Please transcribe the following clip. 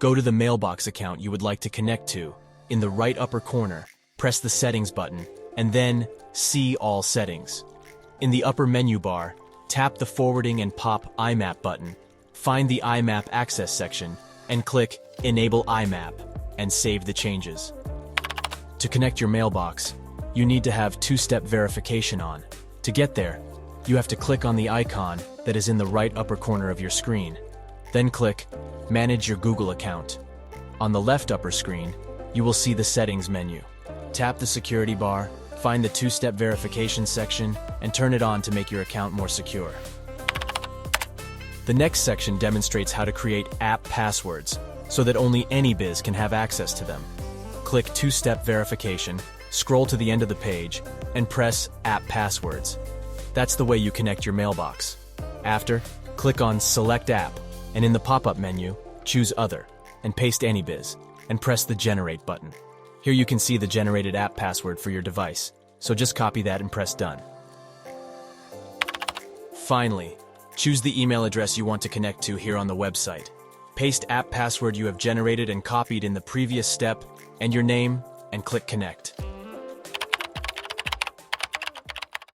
Go to the mailbox account you would like to connect to. In the right upper corner, press the Settings button, and then See All Settings. In the upper menu bar, tap the Forwarding and Pop IMAP button, find the IMAP Access section, and click Enable IMAP, and save the changes. To connect your mailbox, you need to have two-step verification on. To get there, you have to click on the icon that is in the right upper corner of your screen. Then click Manage your Google account. On the left upper screen, you will see the Settings menu. Tap the security bar, find the two-step verification section, and turn it on to make your account more secure. The next section demonstrates how to create app passwords so that only AnyBiz can have access to them. Click two-step verification, scroll to the end of the page, and press App Passwords. That's the way you connect your mailbox. After, click on Select App, and in the pop-up menu, choose Other, and paste AnyBiz, and press the Generate button. Here you can see the generated app password for your device, so just copy that and press Done. Finally, choose the email address you want to connect to here on the website. Paste app password you have generated and copied in the previous step, and your name, and click Connect.